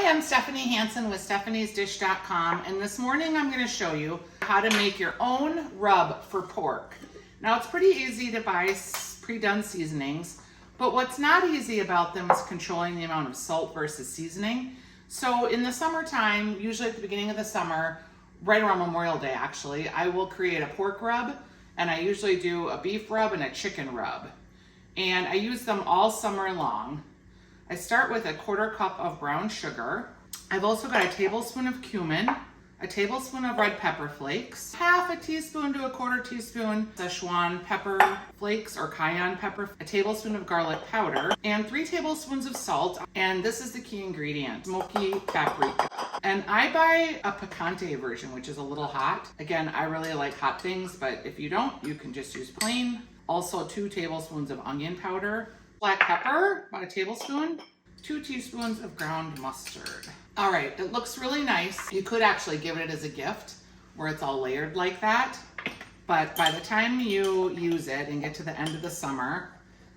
Hi, I'm Stephanie Hansen with stephaniesdish.com, and this morning I'm going to show you how to make your own rub for pork. Now, it's pretty easy to buy pre-done seasonings, but what's not easy about them is controlling the amount of salt versus seasoning. So in the summertime, usually at the beginning of the summer, right around Memorial Day actually, I will create a pork rub, and I usually do a beef rub and a chicken rub. And I use them all summer long. I start with a 1/4 cup of brown sugar. I've also got a tablespoon of cumin, a tablespoon of red pepper flakes, half a teaspoon to a 1/4 teaspoon Szechuan pepper flakes or cayenne pepper, a tablespoon of garlic powder, and 3 tablespoons of salt. And this is the key ingredient, smoky paprika. And I buy a picante version, which is a little hot. Again, I really like hot things, but if you don't, you can just use plain. Also 2 tablespoons of onion powder, black pepper, about a tablespoon, 2 teaspoons of ground mustard. All right, it looks really nice. You could actually give it as a gift where it's all layered like that. But by the time you use it and get to the end of the summer,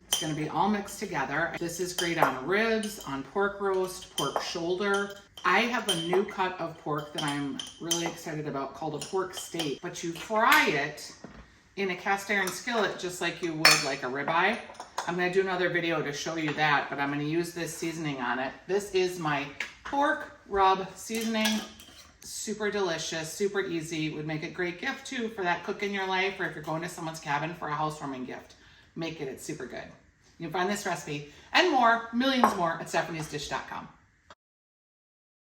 it's gonna be all mixed together. This is great on ribs, on pork roast, pork shoulder. I have a new cut of pork that I'm really excited about called a pork steak, but you fry it in a cast iron skillet just like you would like a ribeye. I'm going to do another video to show you that, but I'm going to use this seasoning on it. This is my pork rub seasoning. Super delicious, super easy. Would make a great gift too for that cook in your life, or if you're going to someone's cabin for a housewarming gift. Make it, it's super good. You can find this recipe and more, millions more at stephaniesdish.com.